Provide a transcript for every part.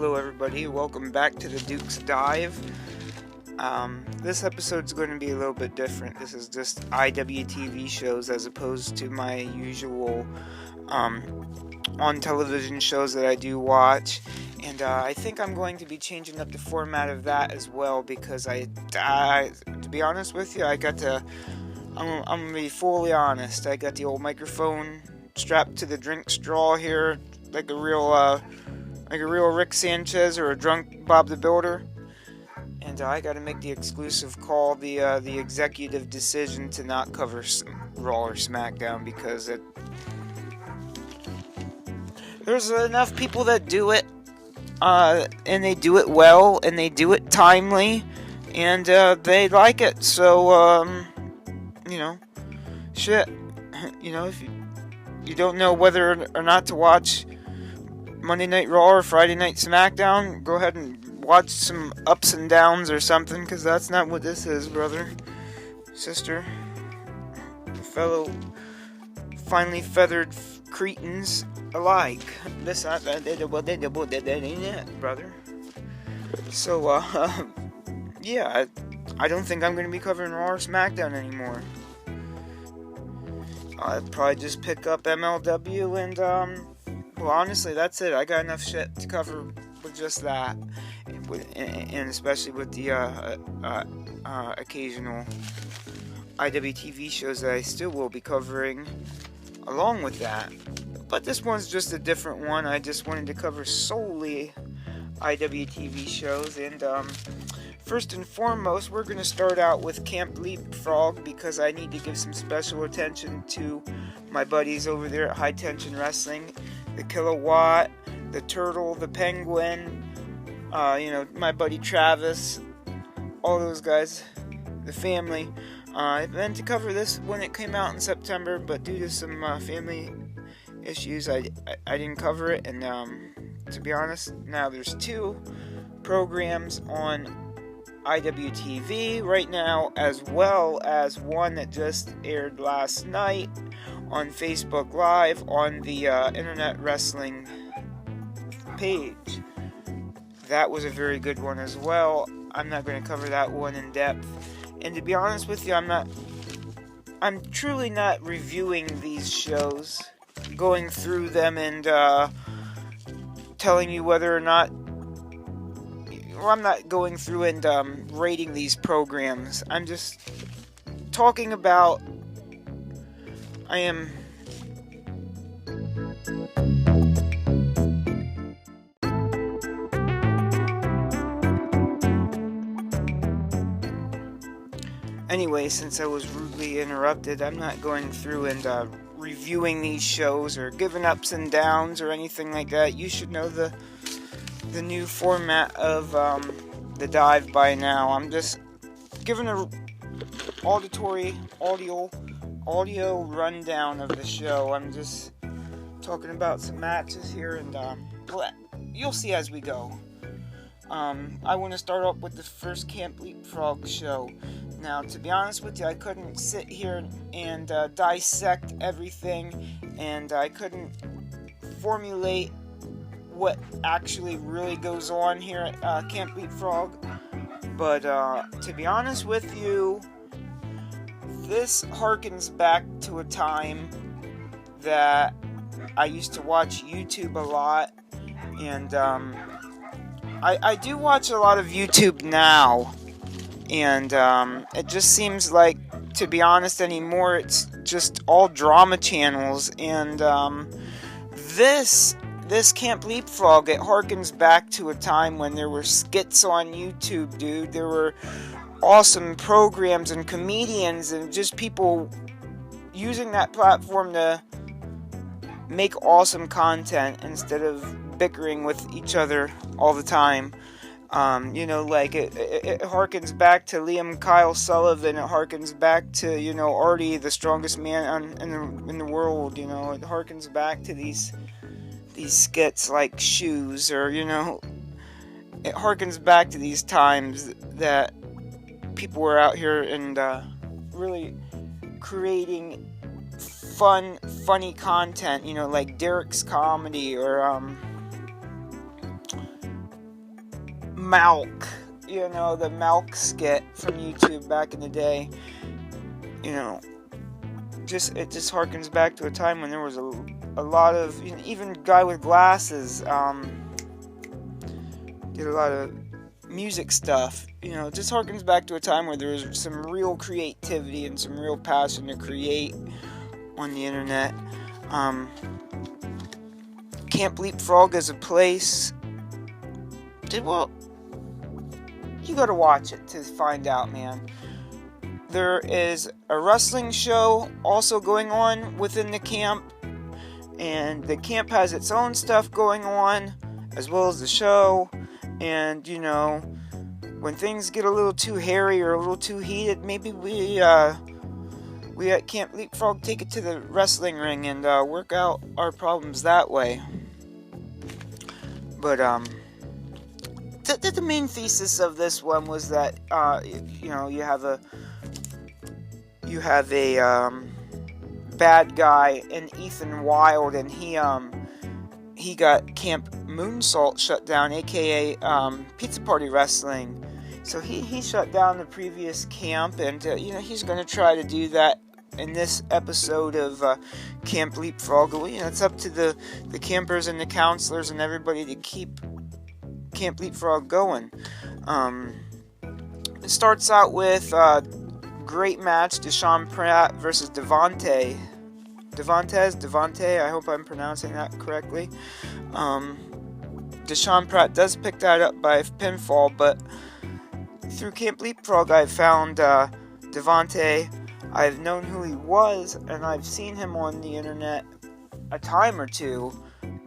Hello everybody, welcome back to the Duke's Dive. This episode's going to be a little bit different. This is just IWTV shows as opposed to my usual on television shows that I do watch. And I think I'm going to be changing up the format of that as well because to be honest with you, I'm going to be fully honest. I got the old microphone strapped to the drink straw here like a real Rick Sanchez or a drunk Bob the Builder. And I got to make the exclusive call, the executive decision to not cover Raw or SmackDown because there's enough people that do it, and they do it well, and they do it timely, and they like it. So, shit, if you don't know whether or not to watch Monday Night Raw or Friday Night SmackDown, go ahead and watch some ups and downs or something, because that's not what this is, brother, sister, fellow finely feathered cretins alike. This ain't it, brother. So, yeah, I don't think I'm going to be covering Raw or SmackDown anymore. I'll probably just pick up MLW and, well, honestly, that's it. I got enough shit to cover with just that, and especially with the occasional IWTV shows that I still will be covering along with that. But this one's just a different one. I just wanted to cover solely IWTV shows, and first and foremost, we're going to start out with Camp Leapfrog because I need to give some special attention to my buddies over there at High Tension Wrestling. The Kilowatt, the Turtle, the Penguin, my buddy Travis, all those guys, the family. I meant to cover this when it came out in September, but due to some family issues, I didn't cover it. And to be honest, now there's 2 programs on IWTV right now, as well as one that just aired last night on Facebook Live on the Internet Wrestling page. That was a very good one as well. I'm not going to cover that one in depth. And to be honest with you, I'm truly not reviewing these shows, going through them and telling you whether or not, well, I'm not going through and rating these programs. I'm just talking about, Anyway, since I was rudely interrupted, I'm not going through and reviewing these shows or giving ups and downs or anything like that. You should know the new format of the dive by now. I'm just giving a audio rundown of the show. I'm just talking about some matches here, and you'll see as we go. I want to start off with the first Camp Leapfrog show. Now, to be honest with you, I couldn't sit here and dissect everything, and I couldn't formulate what actually really goes on here at Camp Leapfrog. But to be honest with you, this harkens back to a time that I used to watch YouTube a lot, and I do watch a lot of YouTube now, and it just seems like, to be honest anymore, it's just all drama channels, and this Camp Leapfrog, it harkens back to a time when there were skits on YouTube, dude. There were awesome programs and comedians and just people using that platform to make awesome content instead of bickering with each other all the time. It harkens back to Liam Kyle Sullivan. It harkens back to, Artie, the strongest man in the world. It harkens back to these skits like Shoes, or, it harkens back to these times that people were out here and really creating funny content, like Derek's Comedy, or Malk, the Malk skit from YouTube back in the day. It just harkens back to a time when there was a lot of, even guy with glasses did a lot of music stuff. It just harkens back to a time where there was some real creativity and some real passion to create on the internet. Camp Leapfrog is a place. Well, you gotta watch it to find out, man. There is a wrestling show also going on within the camp, and the camp has its own stuff going on, as well as the show. And, when things get a little too hairy or a little too heated, maybe we at Camp Leapfrog take it to the wrestling ring and work out our problems that way. But, the main thesis of this one was that, you have a bad guy in Ethan Wilde, and he got Camp Moonsault shut down, aka Pizza Party Wrestling. So he shut down the previous camp, and he's going to try to do that in this episode of Camp Leapfrog. It's up to the campers and the counselors and everybody to keep Camp Leapfrog going. It starts out with great match, Deshaun Pratt versus Devante, I hope I'm pronouncing that correctly. Deshaun Pratt does pick that up by pinfall, but through Camp Leapfrog I found Devante. I've known who he was, and I've seen him on the internet a time or two,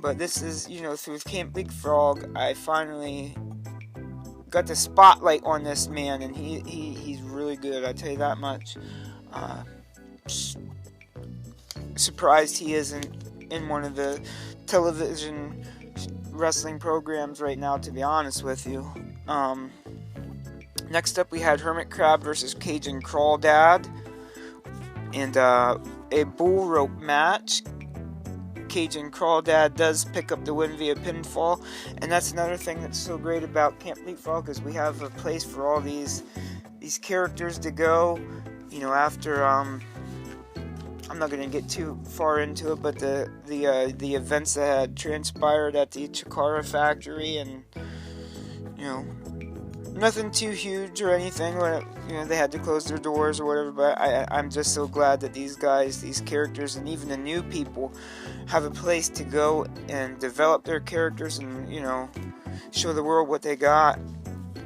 but this is, through Camp Leapfrog, I finally got the spotlight on this man, and he's really good, I tell you that much. Surprised he isn't in one of the television wrestling programs right now, to be honest with you. Next up we had Hermit Crab versus Cajun Crawdad, and a bull rope match. Cajun Crawdad does pick up the win via pinfall, and that's another thing that's so great about Camp Leapfrog, is we have a place for all these characters to go, after I'm not going to get too far into it, but the events that had transpired at the Chikara factory, and nothing too huge or anything, they had to close their doors or whatever, but I'm just so glad that these guys, these characters, and even the new people have a place to go and develop their characters and, show the world what they got.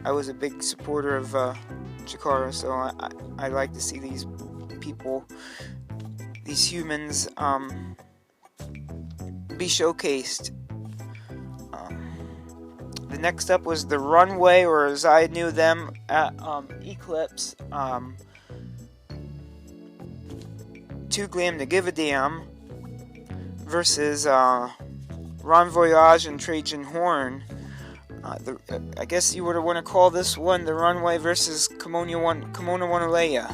I was a big supporter of Chikara, so I like to see these people, these humans, be showcased. The next up was the Runway, or as I knew them at Eclipse, Too Glam to Give a Damn versus Ron Voyage and Trajan Horn. I guess you would want to call this one the Runway versus Kimona Wanalea.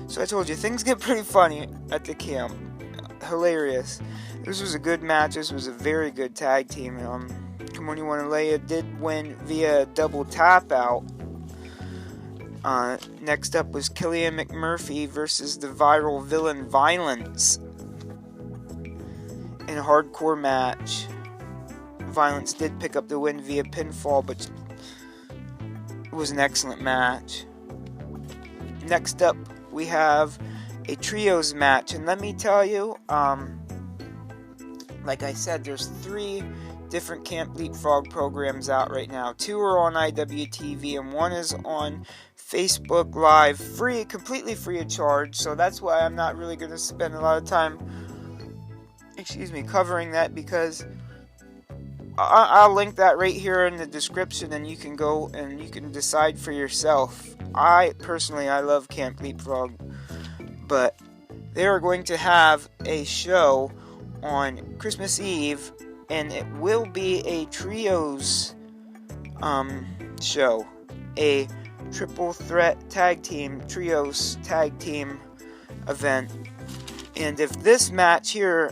So I told you, things get pretty funny at the camp. Hilarious. This was a good match. This was a very good tag team. Kimona Wanalea did win via double tap out. Next up was Killian McMurphy versus the viral villain Violence in a hardcore match. Violence did pick up the win via pinfall, but it was an excellent match. Next up, we have a trios match, and let me tell you, like I said, there's 3 different Camp Leapfrog programs out right now. 2 are on IWTV, and 1 is on Facebook Live, free, completely free of charge. So that's why I'm not really going to spend a lot of time, covering that, because I'll link that right here in the description, and you can go and you can decide for yourself. I love Camp Leapfrog, but they are going to have a show on Christmas Eve, and it will be a trios show, a triple threat trios tag team event. And if this match here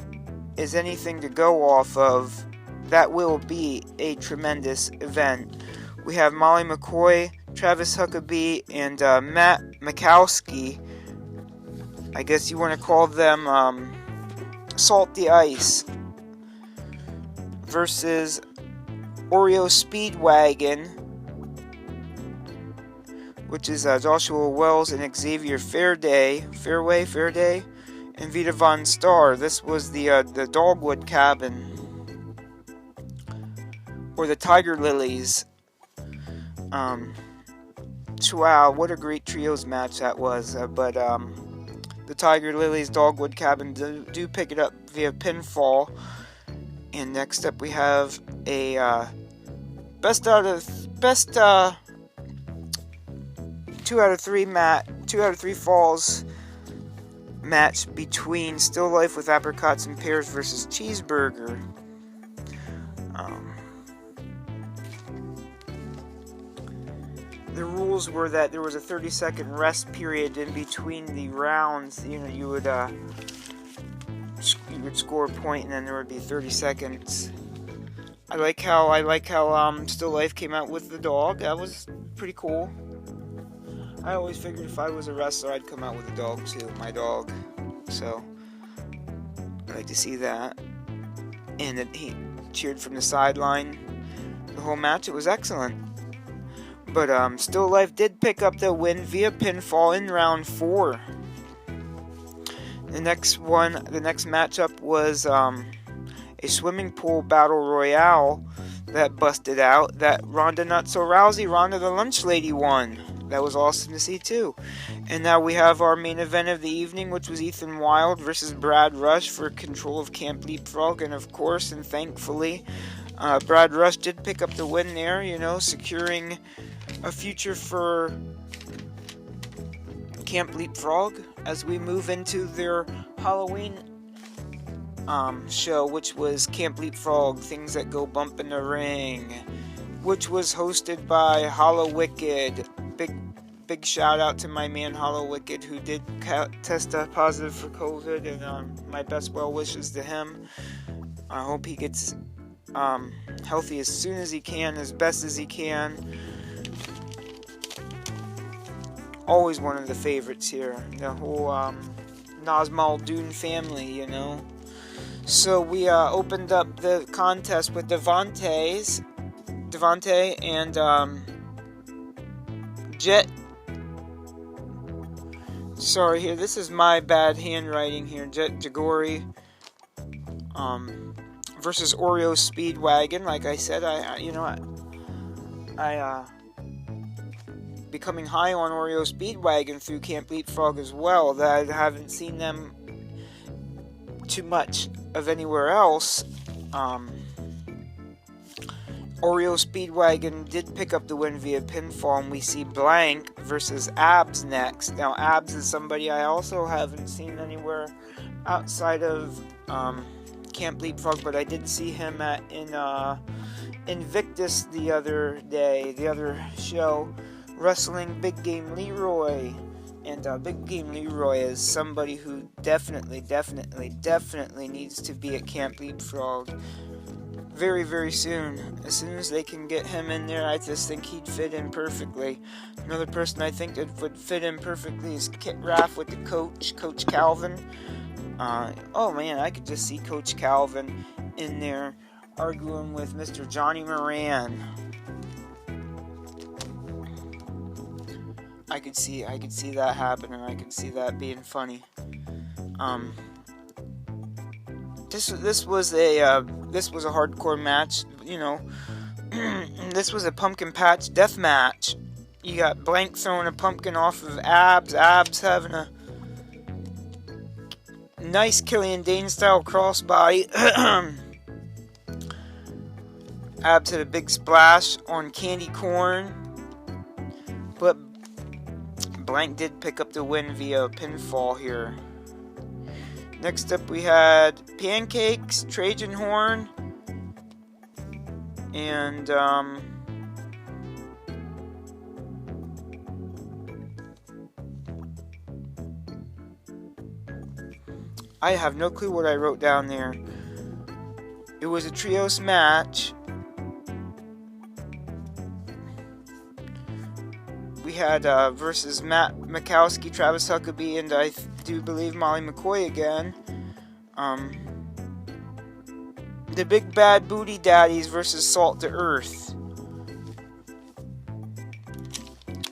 is anything to go off of, that will be a tremendous event. We have Molly McCoy, Travis Huckabee, and Matt Mikowski. I guess you want to call them Salt the Ice versus Oreo Speedwagon, which is Joshua Wells and Xavier Fairday, and Vita Von Starr. This was the Dogwood Cabin, or the Tiger Lilies. Wow, what a great trios match that was. But the Tiger Lilies Dogwood Cabin do pick it up via pinfall. And next up we have a best 2 out of 3 falls match between Still Life with Apricots and Pears versus Cheeseburger. The rules were that there was a 30-second rest period in between the rounds. You would score a point, and then there would be 30 seconds. I like how Still Life came out with the dog. That was pretty cool. I always figured if I was a wrestler, I'd come out with a dog too, my dog. So I like to see that. And he cheered from the sideline the whole match. It was excellent. But Still Life did pick up the win via pinfall in round 4. The next matchup was a swimming pool battle royale that busted out. That Ronda Not So Rousey, Ronda the Lunch Lady, won. That was awesome to see too. And now we have our main event of the evening, which was Ethan Wilde versus Brad Rush for control of Camp Leapfrog. And of course, and thankfully, Brad Rush did pick up the win there, securing a future for Camp Leapfrog as we move into their Halloween show, which was Camp Leapfrog, Things That Go Bump in the Ring, which was hosted by Hollow Wicked. Big shout out to my man Hollow Wicked, who did test positive for COVID, and my best well wishes to him. I hope he gets healthy as soon as he can, as best as he can. Always one of the favorites here, the whole Nazmal Dune family, So we opened up the contest with Devontae and Jet. Sorry, here, this is my bad handwriting here. Jet Jagori versus Oreo Speedwagon. Like I said, I becoming high on Oreo Speedwagon through Camp Leapfrog as well. That I haven't seen them too much of anywhere else. Oreo Speedwagon did pick up the win via pinfall, and we see Blank versus Abs next. Now, Abs is somebody I also haven't seen anywhere outside of Camp Leapfrog, but I did see him in Invictus the other day, the other show, wrestling Big Game Leroy. And Big Game Leroy is somebody who definitely needs to be at Camp Leapfrog very, very soon. As soon as they can get him in there, I just think he'd fit in perfectly. Another person I think that would fit in perfectly is Kit Raff with the Coach Calvin. Oh man, I could just see Coach Calvin in there arguing with Mr. Johnny Moran. I could see that happening. I could see that being funny. This was a hardcore match. This was a pumpkin patch death match. You got Blank throwing a pumpkin off of Abs. Abs having a nice Killian Dane style crossbody. Abs had a big splash on Candy Corn, but Blank did pick up the win via pinfall here. Next up we had Pancakes, Trajan Horn, and I have no clue what I wrote down there. It was a trios match. We had versus Matt Mikowski, Travis Huckabee, and I do believe Molly McCoy again. The Big Bad Booty Daddies versus Salt to Earth.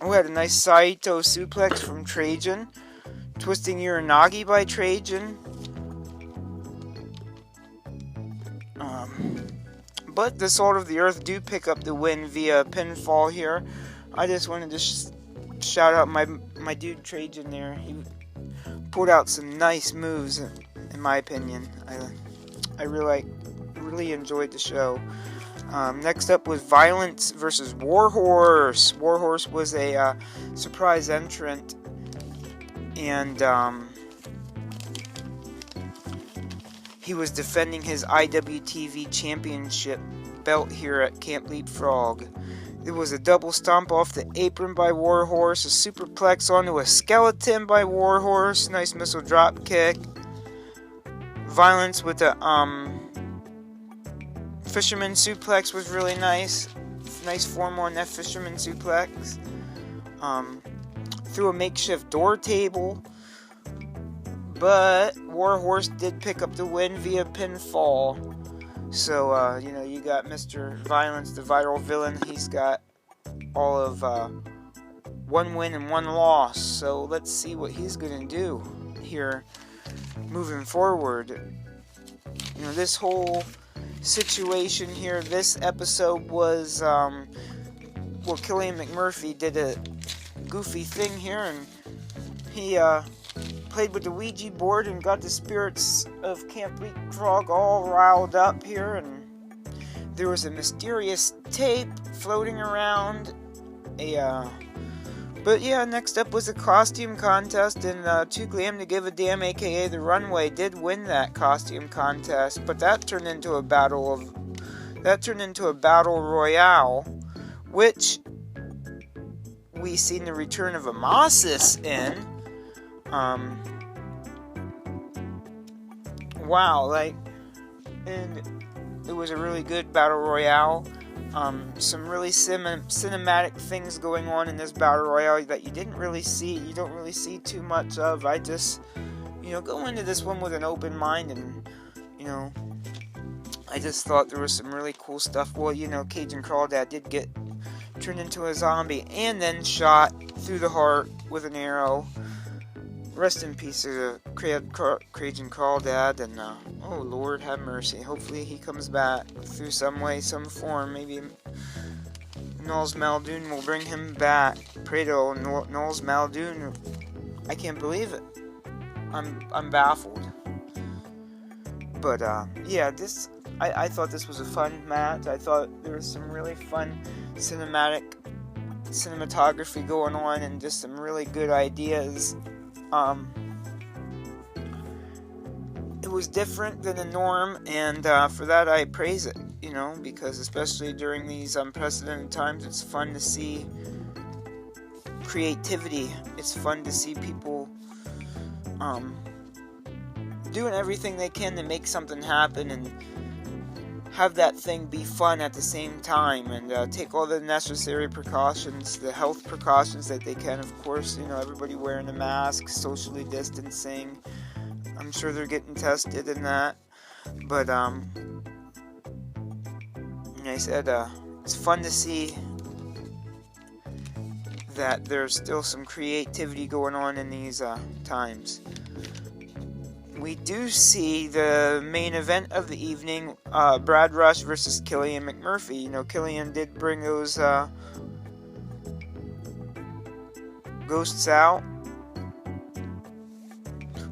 We had a nice Saito suplex from Trajan. Twisting Uranagi by Trajan. But the Salt of the Earth do pick up the win via pinfall here. I just wanted to shout out my dude Trajan there. He pulled out some nice moves, in my opinion. I really enjoyed the show. Next up was Violence versus Warhorse. Warhorse was a surprise entrant, and he was defending his IWTV championship belt here at Camp Leapfrog. There was a double stomp off the apron by Warhorse, a superplex onto a skeleton by Warhorse, nice missile drop kick. Violence with a fisherman suplex was really nice. Nice form on that fisherman suplex. Through a makeshift door table. But Warhorse did pick up the win via pinfall. So, you got Mr. Violence, the viral villain. He's got all of 1 win and 1 loss. So, let's see what he's going to do here moving forward. This whole situation here, this episode was, Killian McMurphy did a goofy thing here, and he, played with the Ouija board and got the spirits of Camp Leapfrog all riled up here, and there was a mysterious tape floating around. But yeah, next up was a costume contest, and Too Glam to Give a Damn, aka The Runway, did win that costume contest, but that turned into a battle royale, which we seen the return of Amasis in. Wow, and it was a really good battle royale. Some really cinematic things going on in this battle royale that you don't really see too much of. I just, go into this one with an open mind, and, I just thought there was some really cool stuff. Well, Cajun Crawdad did get turned into a zombie and then shot through the heart with an arrow. Rest in peace to Cajun Crawdad, and oh Lord have mercy. Hopefully he comes back through some way, some form. Maybe Knowles Muldoon will bring him back. Pray to Knowles Muldoon. I can't believe it. I'm baffled. But yeah, I thought this was a fun match. I thought there was some really fun cinematography going on, and just some really good ideas. It was different than the norm, and for that I praise it, because especially during these unprecedented times, it's fun to see creativity. It's fun to see people doing everything they can to make something happen and have that thing be fun at the same time, and take all the necessary precautions, the health precautions that they can. Of course, everybody wearing a mask, socially distancing. I'm sure they're getting tested in that. But, like I said, it's fun to see that there's still some creativity going on in these times. We do see the main event of the evening, Brad Rush versus Killian McMurphy. Killian did bring those ghosts out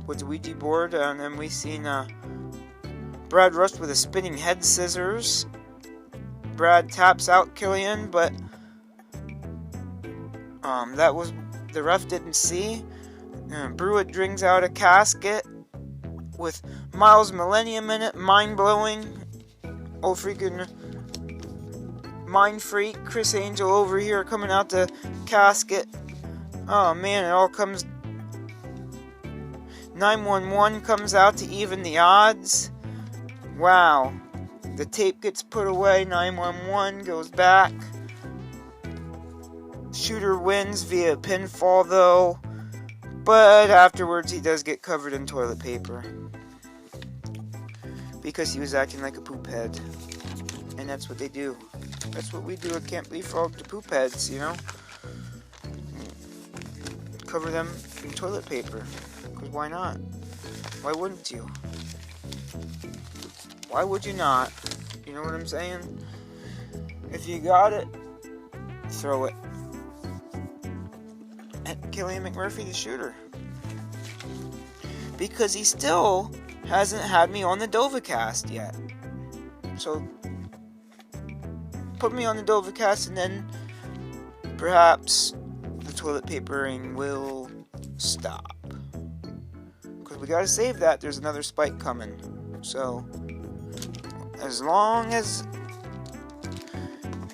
with the Ouija board, and then we seen Brad Rush with a spinning head scissors. Brad taps out Killian, but that was the ref didn't see. Brewitt brings out a casket with Miles Millennium in it, mind-blowing. Oh, freaking mind freak, Chris Angel over here coming out the casket. Oh man, it all comes... 911 comes out to even the odds. Wow. The tape gets put away. 911 goes back. Shooter wins via pinfall, though. But afterwards, he does get covered in toilet paper. Because he was acting like a poop head. And that's what they do. That's what we do at Camp Leapfrog to poop heads, you know? Cover them in toilet paper. Because why not? Why wouldn't you? Why would you not? You know what I'm saying? If you got it, throw it. And Killian McMurphy, the shooter. Because he still hasn't had me on the Dovacast yet. So, put me on the Dovacast and then perhaps the toilet papering will stop. Because we gotta save that. There's another spike coming. So, as long as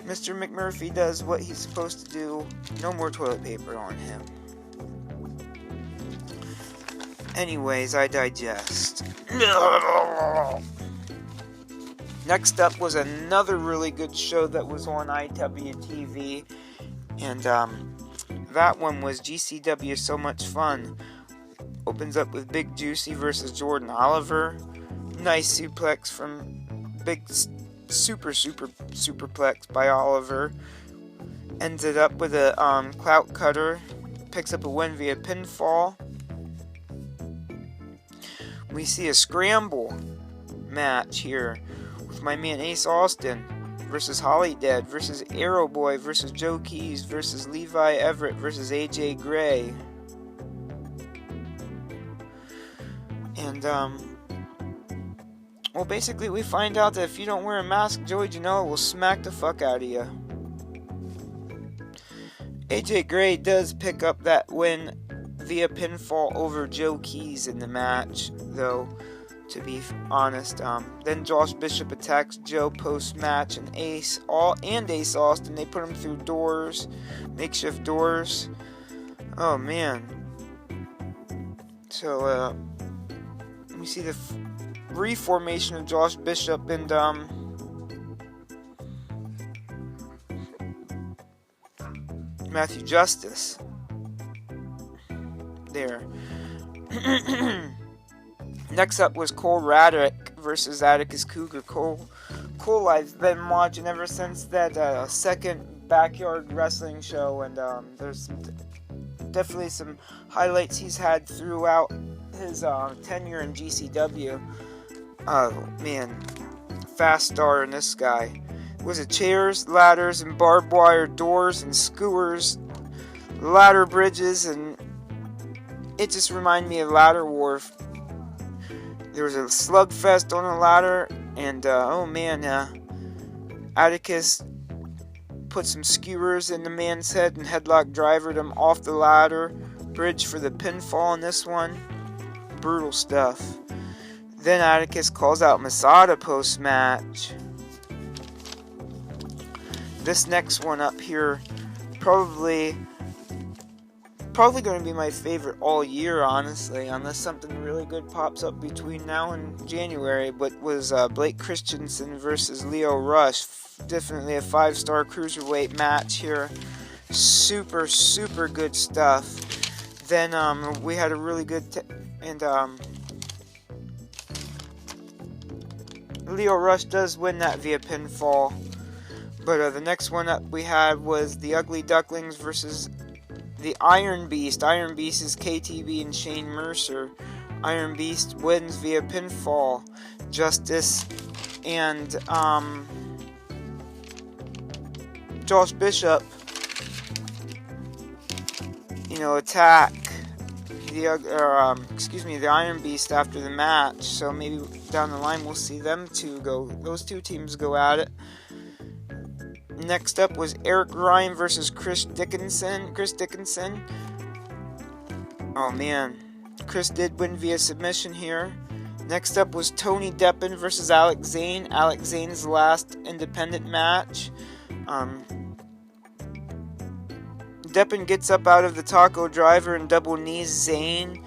Mr. McMurphy does what he's supposed to do, no more toilet paper on him. Anyways, I digest. Next up was another really good show that was on IWTV, and that one was GCW So Much Fun. Opens up with Big Juicy versus Jordan Oliver. Nice suplex from Big superplex by Oliver. Ended up with a clout cutter. Picks up a win via pinfall. We see a scramble match here with my man Ace Austin versus Holly Dead versus Arrow Boy versus Joe Keys versus Levi Everett versus AJ Gray. And well, basically we find out that if you don't wear a mask, Joey Janela will smack the fuck out of you. AJ Gray does pick up that win via pinfall over Joe Keys in the match, though, to be honest. Then Josh Bishop attacks Joe post-match, and Ace Austin, they put him through doors, makeshift doors. Oh, man. So, we see the reformation of Josh Bishop and, Matthew Justice. There. Next up was Cole Raddick versus Atticus Cougar. Cole I've been watching ever since that second Backyard Wrestling show, and there's definitely some highlights he's had throughout his tenure in GCW. Oh man, fast star in this guy. Was it chairs, ladders, and barbed wire doors and skewers, ladder bridges, and it just reminded me of Ladder War. There was a slugfest on a ladder, and oh man, Atticus put some skewers in the man's head and headlock drivered him off the ladder bridge for the pinfall in this one. Brutal stuff. Then Atticus calls out Masada post-match. This next one up here, probably going to be my favorite all year, honestly, unless something really good pops up between now and January, but was Blake Christensen versus Leo Rush. Definitely a 5-star cruiserweight match here. Super good stuff. Then we had a really good Leo Rush does win that via pinfall. But the next one up we had was the Ugly Ducklings versus the Iron Beast. Iron Beast is KTB and Shane Mercer. Iron Beast wins via pinfall. Justice and Josh Bishop, attack the Iron Beast after the match. So maybe down the line we'll see those two teams go at it. Next up was Eric Ryan versus Chris Dickinson. Oh man, Chris did win via submission here. Next up was Tony Deppen versus Alex Zane. Alex Zane's last independent match. Deppen gets up out of the taco driver and double knees Zane.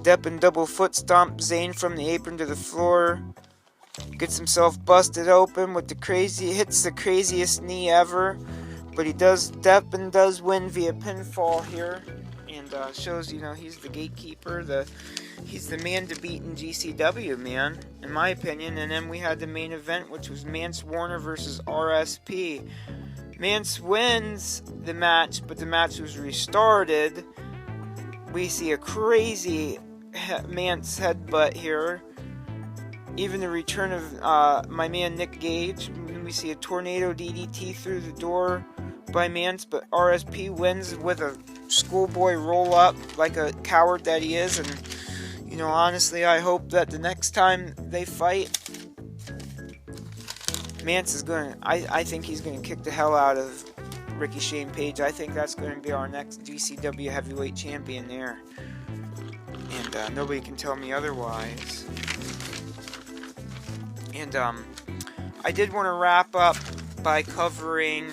Deppen double foot stomp Zane from the apron to the floor. Gets himself busted open with the craziest knee ever. But he does win via pinfall here. And shows, he's the gatekeeper. He's the man to beat in GCW, man, in my opinion. And then we had the main event, which was Mance Warner versus RSP. Mance wins the match, but the match was restarted. We see a crazy Mance headbutt here. Even the return of my man Nick Gage. We see a tornado DDT through the door by Mance, but RSP wins with a schoolboy roll up like a coward that he is. And honestly, I hope that the next time they fight, Mance is going to, I think he's going to kick the hell out of Ricky Shane Page. I think that's going to be our next GCW heavyweight champion there. And nobody can tell me otherwise. And I did want to wrap up by covering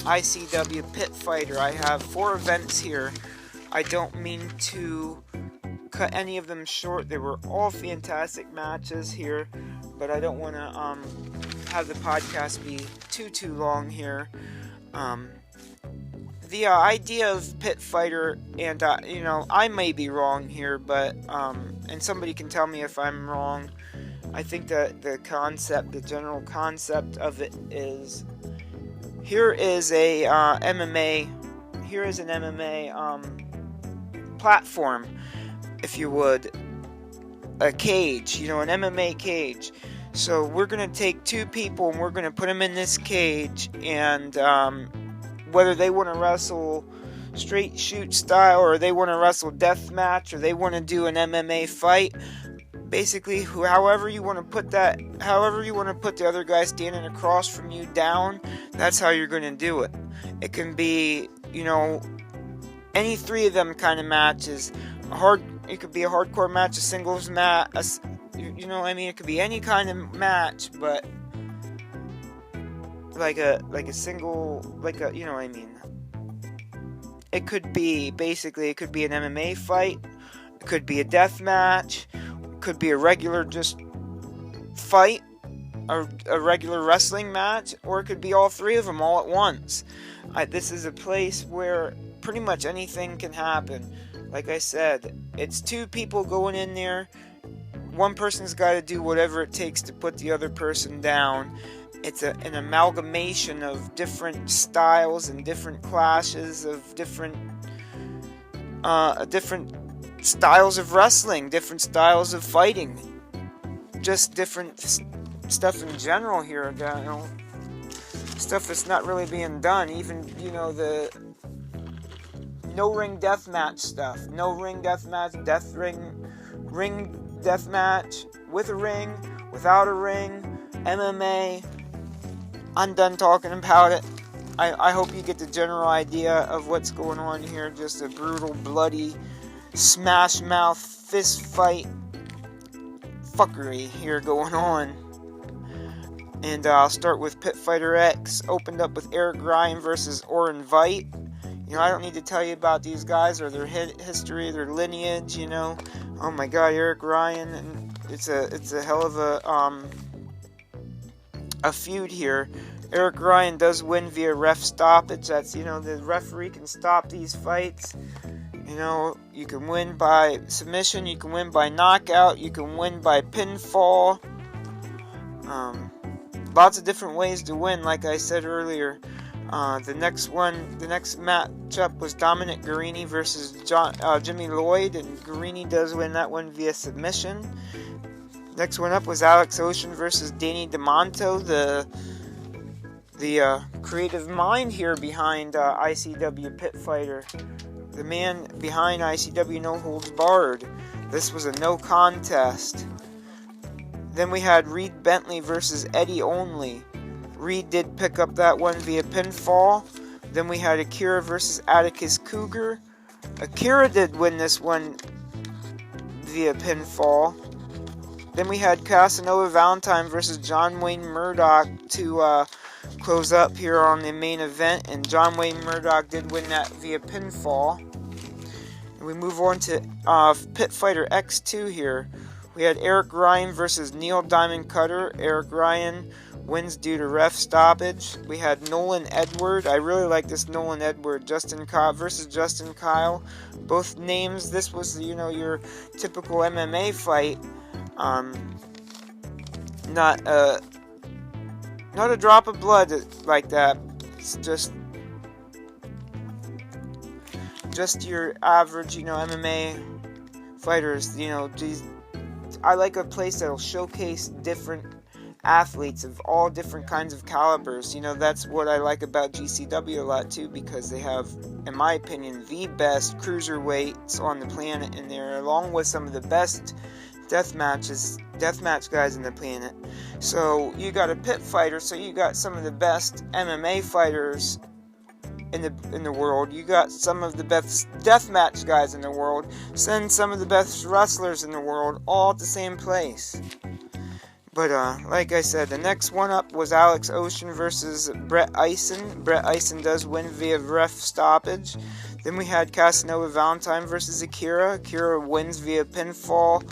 ICW Pit Fighter. I have 4 events here. I don't mean to cut any of them short. They were all fantastic matches here, but I don't want to have the podcast be too long here. The idea of Pit Fighter, and I may be wrong here, but and somebody can tell me if I'm wrong. I think that the general concept of it is, here is an MMA platform, if you would, a cage, an MMA cage. So we're going to take 2 people and we're going to put them in this cage, and whether they want to wrestle straight shoot style, or they want to wrestle death match, or they want to do an MMA fight, basically however you want to put the other guy standing across from you down, that's how you're going to do it. It can be, any 3 of them kind of matches. It could be a hardcore match, a singles match, it could be any kind of match, but like a single, it could be an MMA fight, it could be a death match, it could be a regular just fight, a regular wrestling match, or it could be all 3 of them all at once. This is a place where pretty much anything can happen. Like I said, it's 2 people going in there. One person's got to do whatever it takes to put the other person down. It's an amalgamation of different styles and different clashes of different styles of wrestling, different styles of fighting, just different stuff in general here. Stuff that's not really being done. Even the no ring death match stuff, no ring death match, ring death match with a ring, without a ring, MMA. I'm done talking about it. I hope you get the general idea of what's going on here. Just a brutal, bloody, smash mouth, fist fight fuckery here going on. And I'll start with Pit Fighter X. Opened up with Eric Ryan versus Orin Veidt. I don't need to tell you about these guys or their history, their lineage. Oh my God, Eric Ryan, and it's a hell of a feud here. Eric Ryan does win via ref stoppage. That's the referee can stop these fights. You can win by submission, you can win by knockout, you can win by pinfall. Lots of different ways to win, like I said earlier. The next matchup was Dominic Garrini versus Jimmy Lloyd, and Garrini does win that one via submission. Next one up was Alex Ocean versus Danny DeMonto, the creative mind here behind ICW Pit Fighter. The man behind ICW No Holds Barred. This was a no contest. Then we had Reed Bentley versus Eddie Only. Reed did pick up that one via pinfall. Then we had Akira versus Atticus Cougar. Akira did win this one via pinfall. Then we had Casanova Valentine versus John Wayne Murdoch to close up here on the main event, and John Wayne Murdoch did win that via pinfall. And we move on to Pit Fighter X2 here. We had Eric Ryan versus Neil Diamond Cutter. Eric Ryan wins due to ref stoppage. We had Nolan Edward. I really like this Nolan Edward. Justin Kyle versus Justin Kyle. Both names. This was, your typical MMA fight. Not a drop of blood like that. It's just your average, MMA fighters. I like a place that'll showcase different athletes of all different kinds of calibers. That's what I like about GCW a lot too, because they have, in my opinion, the best cruiserweights on the planet in there, along with some of the best deathmatch guys in the planet. So you got a pit fighter, so you got some of the best MMA fighters in the world. You got some of the best deathmatch guys in the world. Send some of the best wrestlers in the world all at the same place. But like I said, the next one up was Alex Ocean versus Brett Eisen. Brett Eisen does win via ref stoppage. Then we had Casanova Valentine versus Akira. Akira wins via pinfall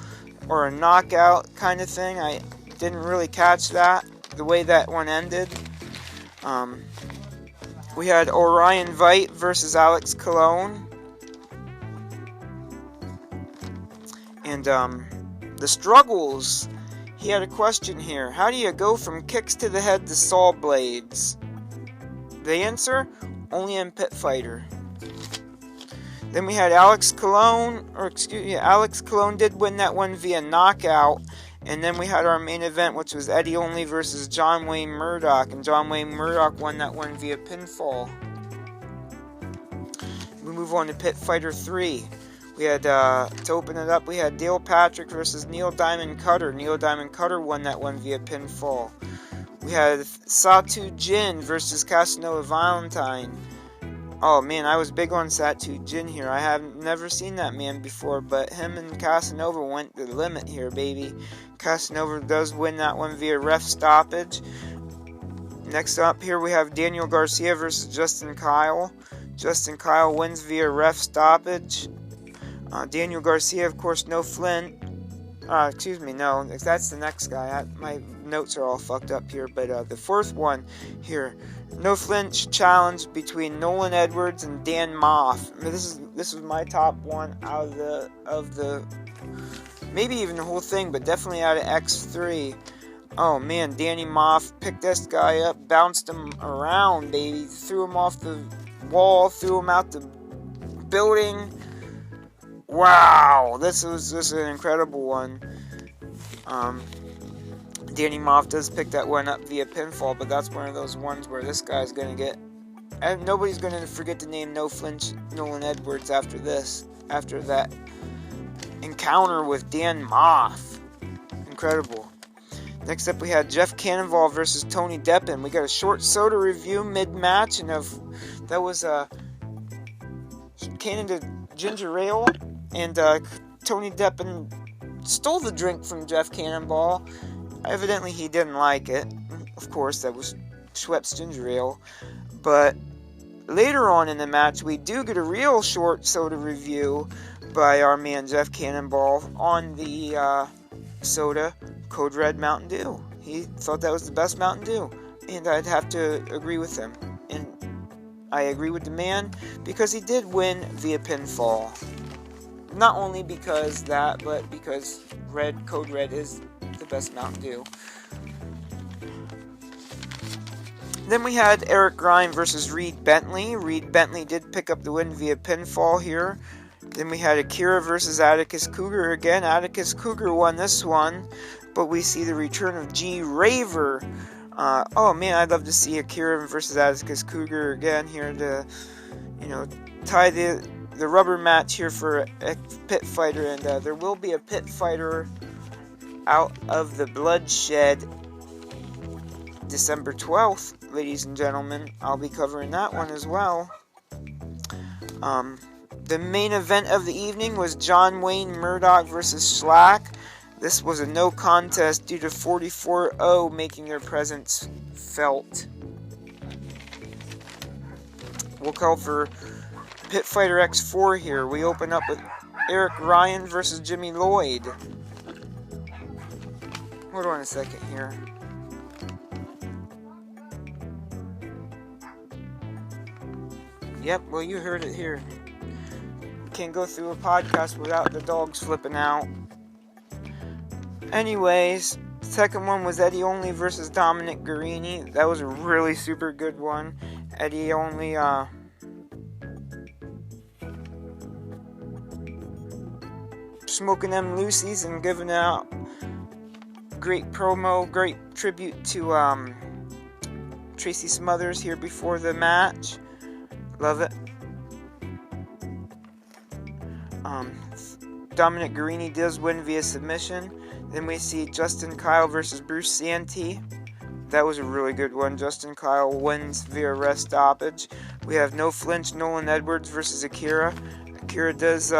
or a knockout kind of thing. I didn't really catch that, the way that one ended. We had Orion Vite versus Alex Colon. And the struggles. He had a question here. How do you go from kicks to the head to saw blades? The answer? Only in Pit Fighter. Then we had Alex Colon did win that one via knockout. And then we had our main event, which was Eddie Only versus John Wayne Murdoch. And John Wayne Murdoch won that one via pinfall. We move on to Pit Fighter 3. We had, to open it up, we had Dale Patrick versus Neil Diamond Cutter. Neil Diamond Cutter won that one via pinfall. We had Satu Jin versus Casanova Valentine. Oh man, I was big on Satu Jin here. I have never seen that man before, but him and Casanova went the limit here, baby. Casanova does win that one via ref stoppage. Next up here we have Daniel Garcia versus Justin Kyle. Justin Kyle wins via ref stoppage. Daniel Garcia, of course, no Flint. No, that's the next guy. My notes are all fucked up here, but the fourth one here, no flinch challenge between Nolan Edwards and Dan Moff. I mean, this was my top one out of the maybe even the whole thing, but definitely out of X3. Oh man, Danny Moff picked this guy up, bounced him around, baby, threw him off the wall, threw him out the building. Wow, this is an incredible one. Danny Moff does pick that one up via pinfall, but that's one of those ones where this guy's gonna get, and nobody's gonna forget to name No Flinch Nolan Edwards after that encounter with Dan Moff. Incredible. Next up we had Jeff Cannonball versus Tony Deppen. We got a short soda review mid-match, and that was Canada Ginger Ale. And Tony Deppen stole the drink from Jeff Cannonball. Evidently he didn't like it. Of course, that was Schweppes Ginger Ale. But later on in the match, we do get a real short soda review by our man Jeff Cannonball on the soda Code Red Mountain Dew. He thought that was the best Mountain Dew. And I'd have to agree with him. And I agree with the man because he did win via pinfall. Not only because that, but because Code Red is the best Mountain Dew. Then we had Eric Ryan versus Reed Bentley. Reed Bentley did pick up the win via pinfall here. Then we had Akira versus Atticus Cougar again. Atticus Cougar won this one, but we see the return of G. Raver. Oh man, I'd love to see Akira versus Atticus Cougar again here to, tie the rubber match here for a pit fighter, and there will be a pit fighter out of the bloodshed December 12th, ladies and gentlemen. I'll be covering that one as well. The main event of the evening was John Wayne Murdoch versus Schlack. This was a no contest due to 44-0 making their presence felt. We'll call for Pit Fighter X4 here. We open up with Eric Ryan versus Jimmy Lloyd. Hold on a second here. Yep, well, you heard it here. Can't go through a podcast without the dogs flipping out. Anyways, second one was Eddie Only versus Dominic Guarini. That was a really super good one. Eddie Only, smoking them loosies and giving out great promo, great tribute to Tracy Smothers here before the match. Love it. Dominic Guarini does win via submission. Then we see Justin Kyle versus Bruce Santee. That was a really good one. Justin Kyle wins via rest stoppage. We have No Flinch Nolan Edwards versus Akira. Akira does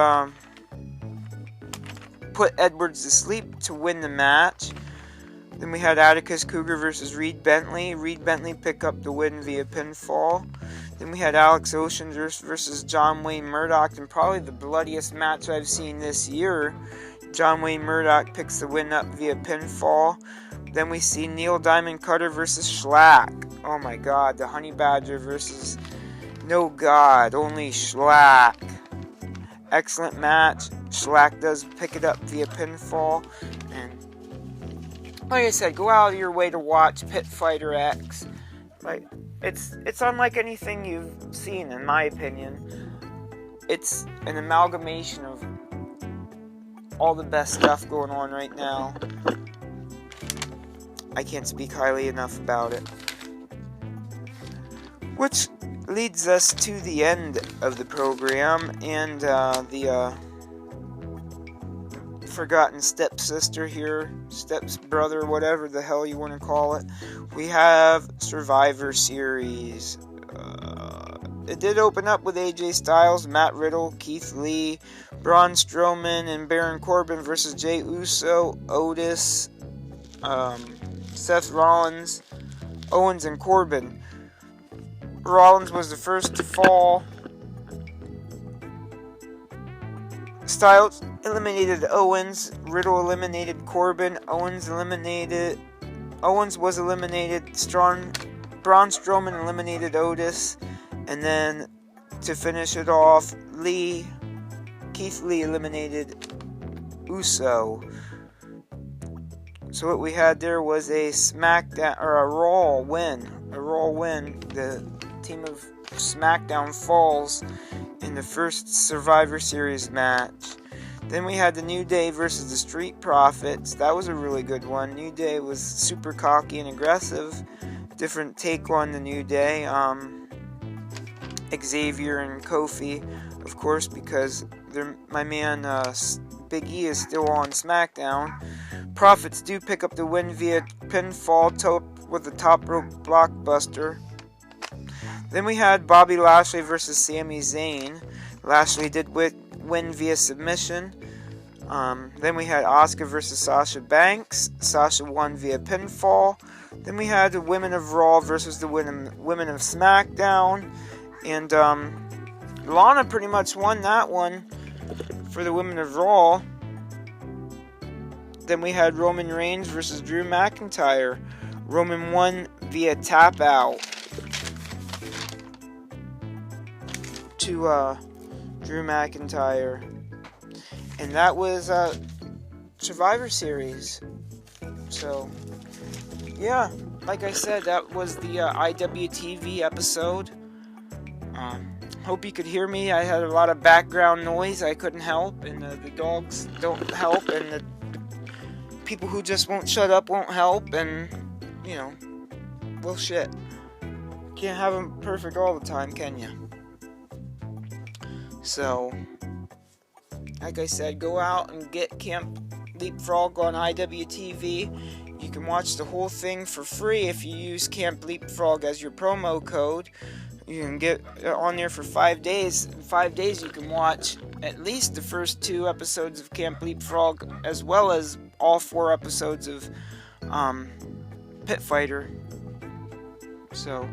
put Edwards to sleep to win the match. Then we had Atticus Cougar versus Reed Bentley. Reed Bentley pick up the win via pinfall. Then we had Alex Ocean versus John Wayne Murdoch, and probably the bloodiest match I've seen this year. John Wayne Murdoch picks the win up via pinfall. Then we see Neil Diamond Cutter versus Schlack. Oh my god, the Honey Badger versus no god, only Schlack. Excellent match. Schlack does pick it up via pinfall. And like I said, go out of your way to watch Pit Fighter X. Like, it's unlike anything you've seen, in my opinion. It's an amalgamation of all the best stuff going on right now. I can't speak highly enough about it. Which leads us to the end of the program and the forgotten stepsister here, stepbrother, whatever the hell you want to call it. We have Survivor Series. It did open up with AJ Styles, Matt Riddle, Keith Lee, Braun Strowman, and Baron Corbin versus Jey Uso, Otis, Seth Rollins, Owens, and Corbin. Rollins was the first to fall. Styles eliminated Owens. Riddle eliminated Corbin. Owens was eliminated. Braun Strowman eliminated Otis. And then to finish it off, Keith Lee eliminated Uso. So what we had there was a SmackDown or a Raw win. The team of SmackDown falls in the first Survivor Series match. Then we had the New Day versus the Street Profits. That was a really good one. New Day was super cocky and aggressive. Different take on the New Day. Xavier and Kofi, of course, because my man Big E is still on SmackDown. Profits do pick up the win via pinfall with the top rope blockbuster. Then we had Bobby Lashley versus Sami Zayn. Lashley did win via submission. Then we had Asuka versus Sasha Banks. Sasha won via pinfall. Then we had the Women of Raw versus the Women of SmackDown. And Lana pretty much won that one for the Women of Raw. Then we had Roman Reigns versus Drew McIntyre. Roman won via tap out to Drew McIntyre. And that was Survivor Series. So, yeah, like I said, that was the IWTV episode. Hope you could hear me. I had a lot of background noise I couldn't help, and the dogs don't help, and the people who just won't shut up won't help, and, you know, well, shit. Can't have them perfect all the time, can you? So, like I said, go out and get Camp Leapfrog on IWTV. You can watch the whole thing for free if you use Camp Leapfrog as your promo code. You can get on there for 5 days. In 5 days, you can watch at least the first 2 episodes of Camp Leapfrog, as well as all 4 episodes of Pit Fighter. So,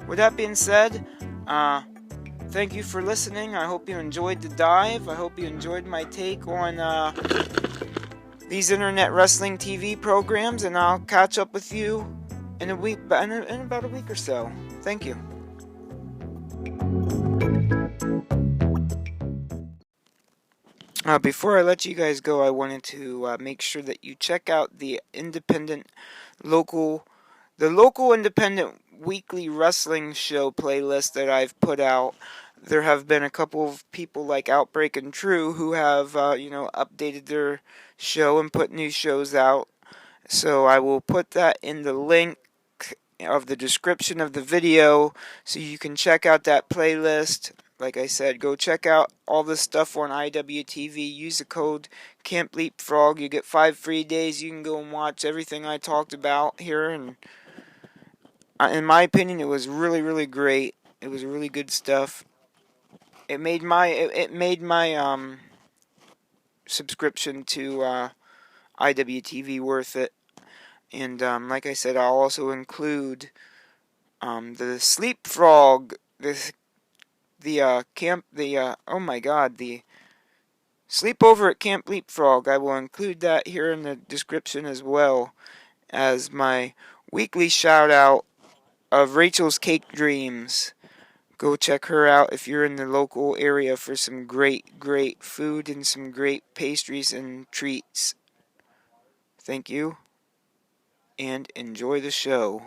with that being said, thank you for listening. I hope you enjoyed the dive. I hope you enjoyed my take on these internet wrestling TV programs, and I'll catch up with you in a week, in about a week or so. Thank you. Before I let you guys go, I wanted to make sure that you check out the local, local independent weekly wrestling show playlist that I've put out. There have been a couple of people like Outbreak and True who have, updated their show and put new shows out. So I will put that in the link of the description of the video so you can check out that playlist. Like I said, go check out all the stuff on IWTV. Use the code Camp Leapfrog. You get 5 free days. You can go and watch everything I talked about here. And in my opinion, it was really, really great. It was really good stuff. It made my subscription to IWTV worth it. And like I said, I'll also include the Sleep Frog, oh my god, the sleepover at Camp Leapfrog. I will include that here in the description as well as my weekly shout out of Rachel's Cake Dreams. Go check her out if you're in the local area for some great, great food and some great pastries and treats. Thank you, and enjoy the show.